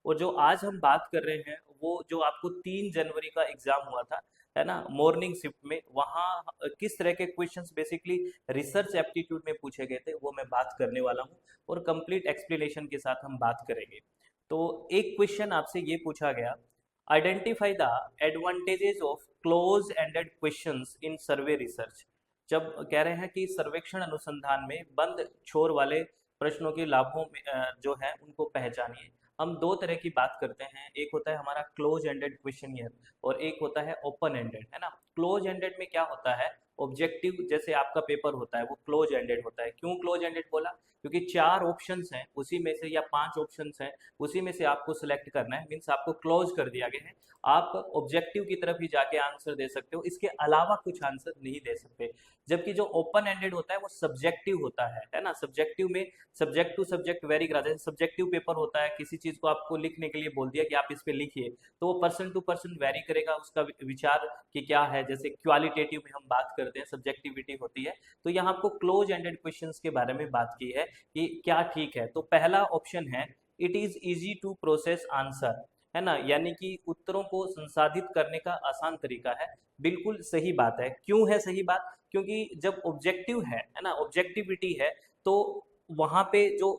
और जो आज हम बात कर रहे हैं वो जो आपको 3 जनवरी का एग्जाम हुआ था, है ना, मॉर्निंग शिफ्ट में, वहाँ किस तरह के क्वेश्चंस बेसिकली रिसर्च एप्टीट्यूड में पूछे गए थे वो मैं बात करने वाला हूँ, और कंप्लीट एक्सप्लेनेशन के साथ हम बात करेंगे। तो एक क्वेश्चन आपसे ये पूछा गया, identify the advantages of close ended questions in survey research. जब कह रहे हैं कि सर्वेक्षण अनुसंधान में बंद छोर वाले प्रश्नों के लाभों में जो है उनको पहचानिए। हम दो तरह की बात करते हैं, एक होता है हमारा क्लोज एंडेड क्वेश्चनियर और एक होता है ओपन एंडेड, है ना। क्लोज एंडेड में क्या होता है, ऑब्जेक्टिव जैसे आपका पेपर होता है वो क्लोज एंडेड होता है। क्यों क्लोज एंडेड बोला, क्योंकि 4 ऑप्शंस हैं उसी में से, या 5 ऑप्शंस हैं उसी में से आपको सिलेक्ट करना है, मीन्स आपको क्लोज कर दिया गया है। आप ऑब्जेक्टिव की तरफ ही जाके आंसर दे सकते हो, इसके अलावा कुछ आंसर नहीं दे सकते। जबकि जो ओपन एंडेड होता है वो सब्जेक्टिव होता है ना। सब्जेक्टिव में सब्जेक्ट टू सब्जेक्ट वेरी करा, जैसे सब्जेक्टिव पेपर होता है, किसी चीज को आपको लिखने के लिए बोल दिया कि आप इस पे लिखिए, तो वो पर्सन टू पर्सन वेरी करेगा उसका विचार कि क्या है। जैसे क्वालिटेटिव में हम बात करते हैं, सब्जेक्टिविटी होती है। तो यहाँ आपको क्लोज एंडेड क्वेश्चंस के बारे में बात की है कि क्या ठीक है। तो पहला ऑप्शन है, it is easy to process answer, है ना, यानी कि उत्तरों को संसाधित करने का आसान तरीका है। बिल्कुल सही बात है। क्यों है सही बात, क्योंकि जब ऑब्जेक्टिव है ना, ऑब्जेक्टिविटी है, तो वहां पे जो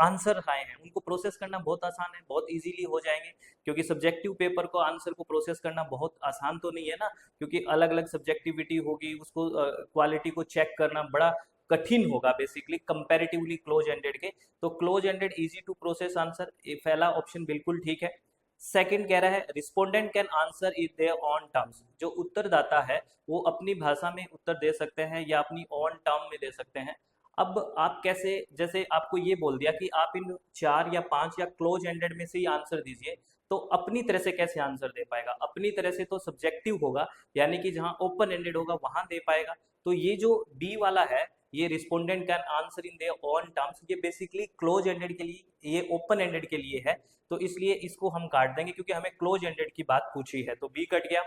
आंसर आए हैं उनको प्रोसेस करना बहुत आसान है, बहुत इजीली हो जाएंगे। क्योंकि सब्जेक्टिव पेपर को आंसर को प्रोसेस करना बहुत आसान तो नहीं है ना, क्योंकि अलग अलग सब्जेक्टिविटी होगी, उसको क्वालिटी को चेक करना बड़ा कठिन होगा बेसिकली कंपैरेटिवली क्लोज एंडेड के। तो close ended easy to process answer, पहला ऑप्शन बिल्कुल ठीक है। सेकंड कह रहा है, respondent can answer it their own terms. जो उत्तरदाता है वो अपनी भाषा में उत्तर दे सकते हैं या अपनी ऑन टर्म में दे सकते हैं। अब आप कैसे, जैसे आपको ये बोल दिया कि आप इन 4 या 5 या क्लोज एंडेड में से ही आंसर दीजिए, तो अपनी तरह से कैसे आंसर दे पाएगा, अपनी तरह से तो सब्जेक्टिव होगा, यानी कि जहां ओपन एंडेड होगा वहां दे पाएगा। तो ये जो बी वाला है, ये respondent can answer in their own terms, ये बेसिकली क्लोज एंडेड के लिए, ये ओपन एंडेड के लिए है। तो इसलिए इसको हम काट देंगे क्योंकि हमें क्लोज एंडेड की बात पूछी है, तो बी कट गया।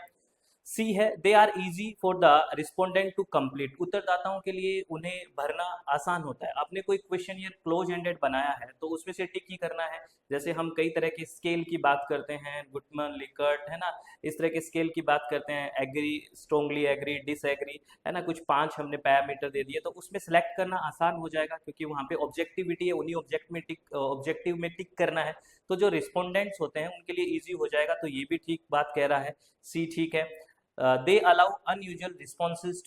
सी है, they are easy for the respondent to complete. उत्तरदाताओं के लिए उन्हें भरना आसान होता है। आपने कोई क्वेश्चन या क्लोज एंडेड बनाया है तो उसमें से टिक ही करना है। जैसे हम कई तरह के स्केल की बात करते हैं, गुटमन लिकर्ट, है ना, इस तरह के स्केल की बात करते हैं, एग्री, स्ट्रोंगली एग्री, डिसएग्री, है ना, कुछ 5 हमने पैरामीटर दे दिए, तो उसमें सेलेक्ट करना आसान हो जाएगा क्योंकि वहाँ पे ऑब्जेक्टिविटी है, उन्हीं ऑब्जेक्टिव में टिक करना है। तो जो रिस्पोंडेंट्स होते हैं उनके लिए ईजी हो जाएगा, तो ये भी ठीक बात कह रहा है, सी ठीक है। They allow unusual responses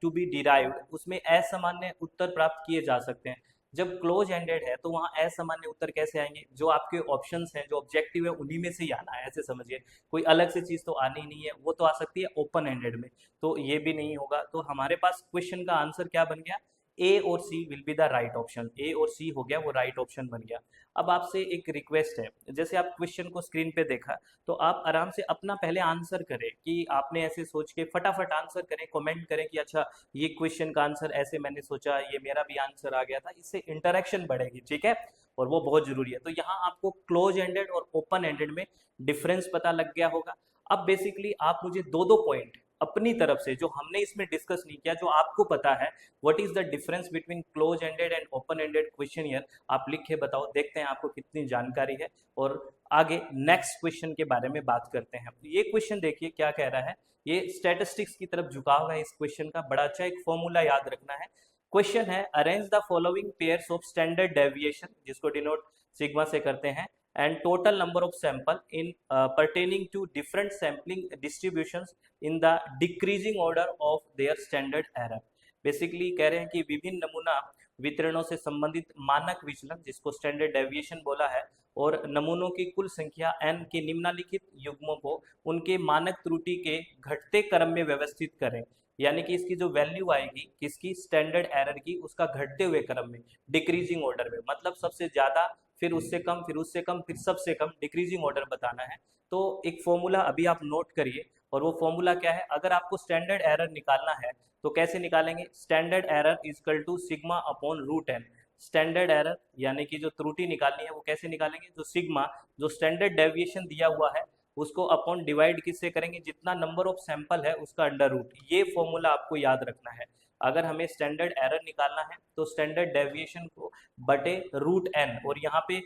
to be derived, उसमें असामान्य उत्तर प्राप्त किए जा सकते हैं। जब क्लोज एंडेड है तो वहाँ असामान्य उत्तर कैसे आएंगे, जो आपके ऑप्शंस हैं, जो ऑब्जेक्टिव है, उन्हीं में से ही आना है, ऐसे समझिए। कोई अलग से चीज तो आनी नहीं है, वो तो आ सकती है ओपन एंडेड में, तो ये भी नहीं होगा। तो हमारे पास क्वेश्चन का आंसर क्या बन गया, ए और C will be the right option. A और सी हो गया, वो राइट ऑप्शन बन गया। अब आपसे एक रिक्वेस्ट है, जैसे आप क्वेश्चन को स्क्रीन पे देखा, तो आप आराम से अपना पहले आंसर करें, कि आपने ऐसे सोच के फटाफट आंसर करें, कमेंट करें कि अच्छा ये क्वेश्चन का आंसर ऐसे मैंने सोचा, ये मेरा भी आंसर आ गया था। इससे इंटरेक्शन बढ़ेगी, ठीक है, और वो बहुत जरूरी है। तो यहाँ आपको क्लोज एंडेड और ओपन एंडेड में डिफरेंस पता लग गया होगा। अब बेसिकली आप मुझे दो दो पॉइंट अपनी तरफ से, जो हमने इसमें डिस्कस नहीं किया, जो आपको पता है, what is the difference between close ended and open ended question, आप लिख के बताओ, देखते हैं आपको कितनी जानकारी है, और आगे नेक्स्ट क्वेश्चन के बारे में बात करते हैं। ये क्वेश्चन देखिए क्या कह रहा है, ये स्टैटिस्टिक्स की तरफ झुकाव है इस क्वेश्चन का, बड़ा अच्छा एक फॉर्मूला याद रखना है। क्वेश्चन है, arrange the following pairs of standard deviation, जिसको डिनोट सिग्मा से करते हैं, and total number of sample in pertaining to different sampling distributions in the decreasing order of their standard error। Basically कह रहे हैं कि विभिन्न नमूना वितरणों से संबंधित मानक विचलन, जिसको स्टैंडर्ड डेविएशन बोला है, और नमूनों की कुल संख्या n के निम्नलिखित युग्मों को उनके मानक त्रुटि के घटते क्रम में व्यवस्थित करें। यानी कि इसकी जो वैल्यू आएगी किसकी, स्टैंडर्ड एरर की, उसका घटते हुए क्रम में, डिक्रीजिंग ऑर्डर में, मतलब सबसे ज्यादा, फिर उससे कम, फिर उससे कम, फिर सबसे कम, डिक्रीजिंग ऑर्डर बताना है। तो एक फॉर्मूला अभी आप नोट करिए, और वो फॉर्मूला क्या है, अगर आपको स्टैंडर्ड एरर निकालना है तो कैसे निकालेंगे, standard error equal to sigma upon root n. Standard error यानी कि जो त्रुटि निकालनी है वो कैसे निकालेंगे, जो सिग्मा, जो स्टैंडर्ड डेविएशन दिया हुआ है, उसको अपॉन डिवाइड किससे करेंगे, जितना नंबर ऑफ सैंपल है उसका अंडर रूट। ये फॉर्मूला आपको याद रखना है। अगर हमें स्टैंडर्ड एरर निकालना है तो स्टैंडर्ड डेविएशन को बटे रूट एन, और यहाँ पे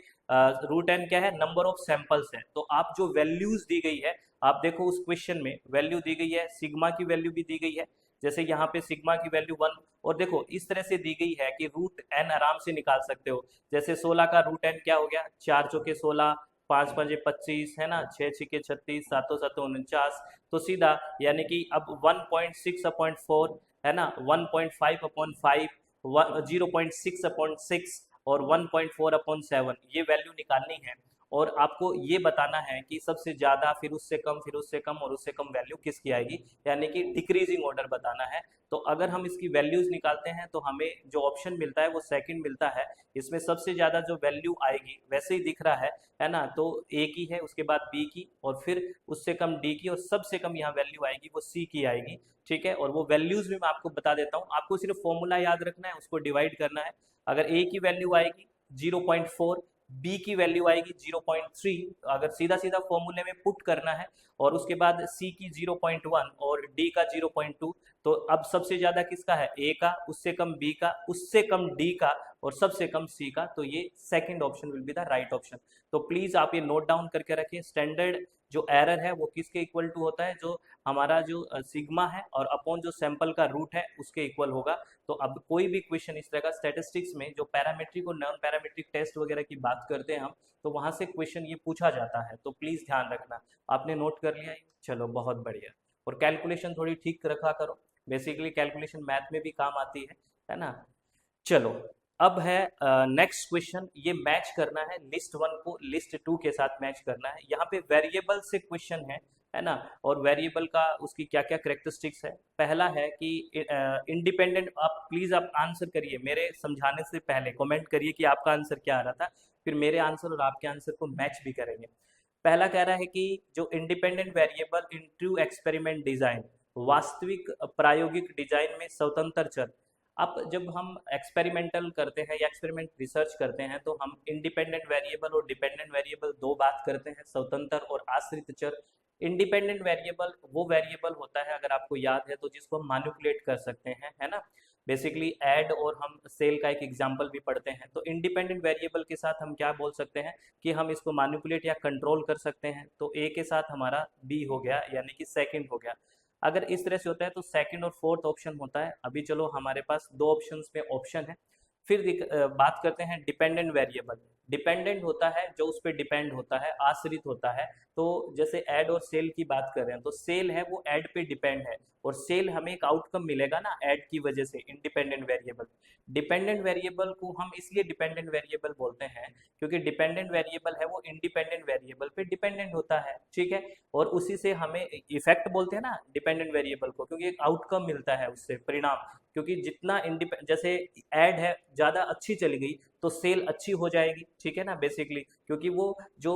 रूट एन क्या है, नंबर ऑफ सैंपल्स है। तो आप जो वैल्यूज दी गई है, आप देखो उस क्वेश्चन में वैल्यू दी गई है, सिग्मा की वैल्यू भी दी गई है, जैसे यहाँ पे सिग्मा की वैल्यू 1, और देखो इस तरह से दी गई है कि रूट एन आराम से निकाल सकते हो। जैसे 16 का रूट एन क्या हो गया, 4 चौके 16, 5 पंजे 25 है ना, 6 छिके 36, 7 7 49, तो सीधा यानी कि अब 1.6/4 है ना, 1.5/5, 0.6/6 और 1.4/7 ये वैल्यू निकालनी है। और आपको ये बताना है कि सबसे ज़्यादा, फिर उससे कम, फिर उससे कम और उससे कम वैल्यू किसकी आएगी, यानी कि डिक्रीजिंग ऑर्डर बताना है। तो अगर हम इसकी वैल्यूज निकालते हैं तो हमें जो ऑप्शन मिलता है वो सेकंड मिलता है। इसमें सबसे ज़्यादा जो वैल्यू आएगी वैसे ही दिख रहा है ना, तो ए की है, उसके बाद बी की, और फिर उससे कम डी की, और सबसे कम यहाँ वैल्यू आएगी वो सी की आएगी। ठीक है, और वो वैल्यूज भी मैं आपको बता देता हूँ, आपको सिर्फ फॉर्मूला याद रखना है, उसको डिवाइड करना है। अगर ए की वैल्यू आएगी 0.4, बी की वैल्यू आएगी 0.3, अगर सीधा सीधा फॉर्मूले में पुट करना है, और उसके बाद सी की 0.1 और डी का 0.2, तो अब सबसे ज्यादा किसका है, ए का, उससे कम बी का, उससे कम डी का, और सबसे कम सी का, तो ये second option will be the right option. तो प्लीज आप ये नोट डाउन करके रखिए, स्टैंडर्ड जो एरर है वो किसके इक्वल टू होता है, जो हमारा जो सिग्मा है और अपॉन जो सैंपल का रूट है उसके इक्वल होगा। तो अब कोई भी क्वेश्चन इस तरह का स्टैटिस्टिक्स में जो पैरामीट्रिक और नॉन पैरामीट्रिक टेस्ट वगैरह की बात करते हैं हम, तो वहां से क्वेश्चन ये पूछा जाता है, तो प्लीज ध्यान रखना। आपने नोट कर लिया ये? चलो बहुत बढ़िया। और कैलकुलेशन थोड़ी ठीक रखा करो, बेसिकली कैलकुलेशन मैथ में भी काम आती है ना। चलो अब है नेक्स्ट क्वेश्चन, ये मैच करना है लिस्ट 1 को लिस्ट 2 के साथ मैच करना है। यहाँ पे वेरिएबल से क्वेश्चन है ना, और वेरिएबल का उसकी क्या क्या करेक्टरिस्टिक्स है। पहला है कि इंडिपेंडेंट, आप प्लीज आप आंसर करिए मेरे समझाने से पहले, कमेंट करिए कि आपका आंसर क्या आ रहा था, फिर मेरे आंसर और आपके आंसर को मैच भी करेंगे। पहला कह रहा है कि जो independent variable in true experiment design, वास्तविक प्रायोगिक डिजाइन में स्वतंत्र चर। अब जब हम एक्सपेरिमेंटल करते हैं या एक्सपेरिमेंट रिसर्च करते हैं तो हम इंडिपेंडेंट वेरिएबल और डिपेंडेंट वेरिएबल दो बात करते हैं, स्वतंत्र और आश्रित चर। इंडिपेंडेंट वेरिएबल वो वेरिएबल होता है, अगर आपको याद है तो, जिसको हम मैनिपुलेट कर सकते हैं, है ना, बेसिकली ऐड, और हम सेल का एक एग्जांपल भी पढ़ते हैं। तो इंडिपेंडेंट वेरिएबल के साथ हम क्या बोल सकते हैं कि हम इसको मैनिपुलेट या कंट्रोल कर सकते हैं। तो ए के साथ हमारा बी हो गया, यानी कि सेकंड हो गया। अगर इस तरह से होता है तो सेकंड और फोर्थ ऑप्शन होता है। अभी चलो हमारे पास दो ऑप्शंस में ऑप्शन है। फिर बात करते हैं डिपेंडेंट वेरिएबल। डिपेंडेंट होता है जो उस पर डिपेंड होता है, आश्रित होता है। तो जैसे ऐड और सेल की बात कर रहे हैं तो सेल है वो ऐड पे डिपेंड है, और सेल हमें एक आउटकम मिलेगा ना ऐड की वजह से, इंडिपेंडेंट वेरिएबल। डिपेंडेंट वेरिएबल को हम इसलिए डिपेंडेंट वेरिएबल बोलते हैं क्योंकि डिपेंडेंट वेरिएबल है वो इंडिपेंडेंट वेरिएबल पे डिपेंडेंट होता है, ठीक है, और उसी से हमें इफेक्ट बोलते हैं ना डिपेंडेंट वेरिएबल को, क्योंकि एक आउटकम मिलता है उससे, परिणाम। क्योंकि जितना जैसे ऐड है ज़्यादा अच्छी चली गई तो सेल अच्छी हो जाएगी, ठीक है ना, बेसिकली क्योंकि वो जो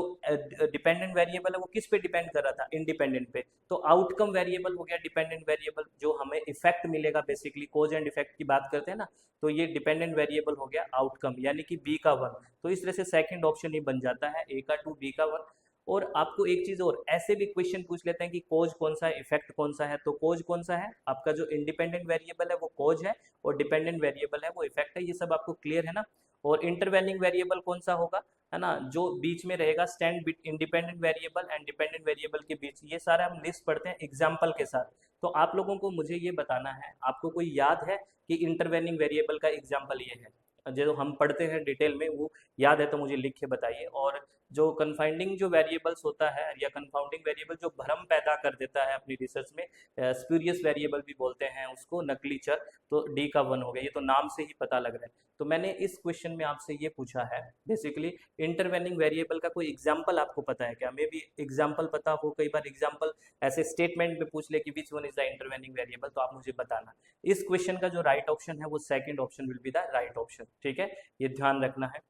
डिपेंडेंट वेरिएबल है वो किस पे डिपेंड कर रहा था, इंडिपेंडेंट पे। तो आउटकम वेरिएबल हो गया डिपेंडेंट वेरिएबल, जो हमें इफेक्ट मिलेगा, बेसिकली कोज एंड इफेक्ट की बात करते हैं ना, तो ये डिपेंडेंट वेरिएबल हो गया आउटकम, यानी कि बी का 1। तो इस तरह से सेकंड ऑप्शन ही बन जाता है, ए का 2 बी का 1। और आपको एक चीज और, ऐसे भी क्वेश्चन पूछ लेते हैं कि कोज कौन सा है, इफेक्ट कौन सा है। तो कोज कौन सा है, आपका जो इंडिपेंडेंट वेरिएबल है वो कोज है, और डिपेंडेंट वेरिएबल है वो इफेक्ट है। ये सब आपको क्लियर है ना। और इंटरवेनिंग वेरिएबल कौन सा होगा, है ना, जो बीच में रहेगा stand independent variable and dependent variable के बीच। ये सारा हम लिस्ट पढ़ते हैं एग्जाम्पल के साथ। तो आप लोगों को मुझे ये बताना है, आपको कोई याद है कि इंटरवेनिंग वेरिएबल का एग्जाम्पल ये है, जो हम पढ़ते हैं डिटेल में, वो याद है तो मुझे लिख के बताइए। और जो कन्फाइंडिंग जो वेरिएबल्स होता है या कन्फाउंडिंग वेरिएबल जो भ्रम पैदा कर देता है अपनी रिसर्च में, स्प्यूरियस वेरिएबल भी बोलते हैं उसको, नकली चर, तो डी का 1 हो गया। ये तो नाम से ही पता लग रहा है। तो मैंने इस क्वेश्चन में आपसे ये पूछा है बेसिकली, इंटरवेनिंग वेरिएबल का कोई एग्जाम्पल आपको पता है क्या? मे भी एग्जाम्पल पता हो, कई बार एग्जाम्पल ऐसे स्टेटमेंट में पूछ ले कि which one is the intervening variable, तो आप मुझे बताना। इस क्वेश्चन का जो राइट ऑप्शन है वो second option will be the right option, ठीक है, ये ध्यान रखना है।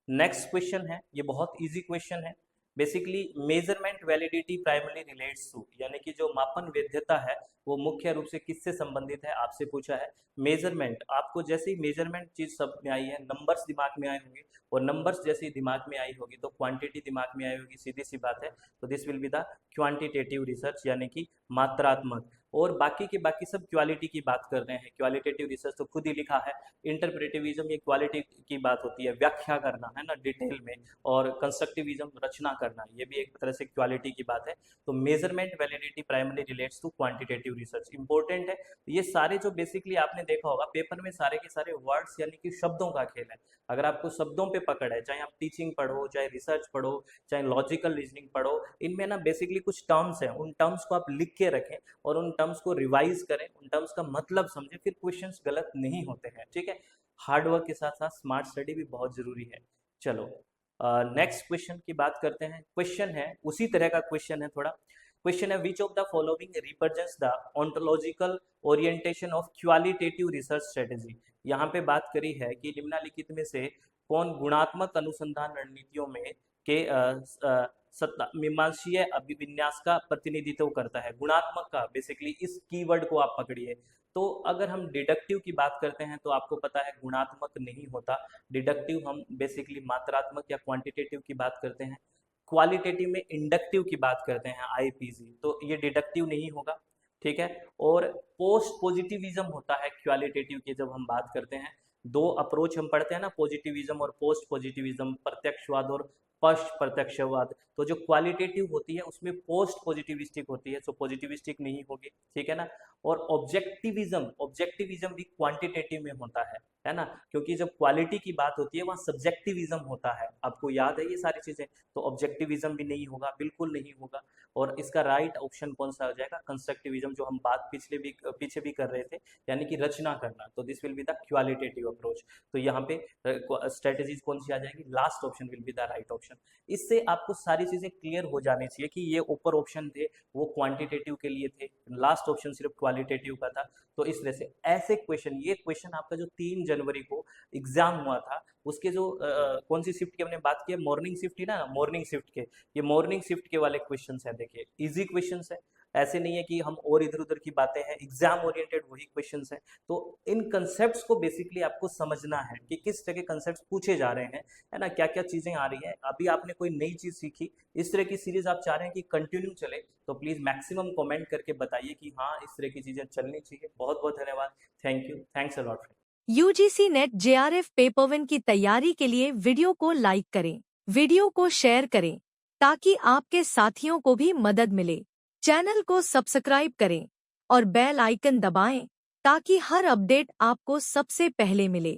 नेक्स्ट क्वेश्चन है, ये बहुत इजी क्वेश्चन है। Basically measurement validity primary relates to, यानी कि जो मापन वैधता है वो मुख्य रूप से किससे संबंधित है, आपसे पूछा है। मेजरमेंट, आपको जैसे ही मेजरमेंट चीज सब में आई है, नंबर्स दिमाग में आए होंगे, और नंबर्स जैसे ही दिमाग में आई होगी तो क्वांटिटी दिमाग में आई होगी, सीधी सी बात है। तो this will be the quantitative research, यानी कि मात्रात्मक। और बाकी के बाकी सब क्वालिटी की बात कर रहे हैं। क्वालिटेटिव रिसर्च तो खुद ही लिखा है। इंटरप्रेटिविज्म ये क्वालिटी की बात होती है, व्याख्या करना है ना डिटेल में। और कंस्ट्रक्टिविज्म रचना करना, ये भी एक तरह से क्वालिटी की बात है। तो measurement validity primary relates to quantitative research, important है। ये सारे जो बेसिकली आपने देखा होगा पेपर में सारे के सारे वर्ड्स यानी कि शब्दों का खेल है। अगर आपको शब्दों पे पकड़ है, चाहे आप टीचिंग पढ़ो, चाहे रिसर्च पढ़ो, चाहे लॉजिकल रीजनिंग पढ़ो, इनमें ना बेसिकली कुछ टर्म्स हैं, उन टर्म्स को आप लिख के रखें और उन टर्म्स को रिवाइज करें, उन टर्म्स का मतलब समझें, फिर क्वेश्चंस गलत नहीं होते हैं। ठीक है, हार्ड वर्क के साथ साथ स्मार्ट स्टडी भी बहुत जरूरी है। चलो नेक्स्ट क्वेश्चन की बात करते हैं। क्वेश्चन है उसी तरह का क्वेश्चन है थोड़ा। क्वेश्चन है which of the following represents the ontological orientation of qualitative research strategy. यहाँ पे बात करी है कि निम्नलिखित में से कौन गुणात्मक अनुसंधान रणनीतियों में के सत्ता मीमांसीय अभिविन्यास का प्रतिनिधित्व करता है। गुणात्मक का बेसिकली इस कीवर्ड को आप पकड़िए। तो अगर हम डिडक्टिव की बात करते हैं तो आपको पता है गुणात्मक नहीं होता। डिडक्टिव हम बेसिकली मात्रात्मक या क्वांटिटेटिव की बात करते हैं। क्वालिटेटिव में इंडक्टिव की बात करते हैं, आईपीजी, तो ये डिडक्टिव नहीं होगा। ठीक है, और पोस्ट पॉजिटिविज्म होता है क्वालिटेटिव की जब हम बात करते हैं। दो अप्रोच हम पढ़ते हैं ना, पॉजिटिविज्म और पोस्ट पॉजिटिविज्म, प्रत्यक्षवाद और पश्च प्रत्यक्षवाद। तो जो क्वालिटेटिव होती है उसमें पोस्ट पॉजिटिविस्टिक होती है, सो पॉजिटिविस्टिक नहीं होगी। ठीक है ना। और ऑब्जेक्टिविज्म, ऑब्जेक्टिविज्म भी क्वांटिटेटिव में होता है ना, क्योंकि जब क्वालिटी की बात होती है वहाँ सब्जेक्टिविज्म होता है। आपको याद है ये सारी चीजें, तो ऑब्जेक्टिविज्म भी नहीं होगा, बिल्कुल नहीं होगा। और इसका राइट ऑप्शन कौन सा हो जाएगा, कंस्ट्रक्टिविज्म, जो हम बात पीछे भी कर रहे थे, यानी कि रचना करना। तो this will be the qualitative approach. तो यहाँ पे स्ट्रेटेजीज कौन सी आ जाएगी, last option will be the right option. इससे आपको सारी चीजें क्लियर हो जानी चाहिए कि ये ऊपर ऑप्शन थे वो क्वांटिटेटिव के लिए थे, लास्ट ऑप्शन सिर्फ क्वालिटेटिव का था। तो इस तरह से ऐसे क्वेश्चन, ये क्वेश्चन आपका जो 3 जनवरी को एग्जाम हुआ था उसके जो कौन सी शिफ्ट की हमने बात की, मॉर्निंग शिफ्ट थी ना, मॉर्निंग शिफ्ट के, ये मॉर्निंग शिफ्ट के वाले क्वेश्चंस हैं। देखिए इजी क्वेश्चंस है, ऐसे नहीं है कि हम और इधर उधर की बातें हैं, एग्जाम ओरिएंटेड वही क्वेश्चंस हैं। तो इन कंसेप्ट्स को बेसिकली आपको समझना है कि किस तरह के कंसेप्ट्स पूछे जा रहे हैं, है ना, क्या क्या चीजें आ रही है। अभी आपने कोई नई चीज सीखी, इस तरह की सीरीज आप चाह रहे हैं कि कंटिन्यू चले, तो प्लीज मैक्सिमम कमेंट करके बताइए कि हाँ इस तरह की चीजें चलनी चाहिए। बहुत बहुत धन्यवाद, thank you, thanks a lot. UGC net JRF paper 1 की तैयारी के लिए वीडियो को लाइक करें, वीडियो को शेयर करें ताकि आपके साथियों को भी मदद मिले। चैनल को सब्सक्राइब करें और बेल आइकन दबाएं ताकि हर अपडेट आपको सबसे पहले मिले।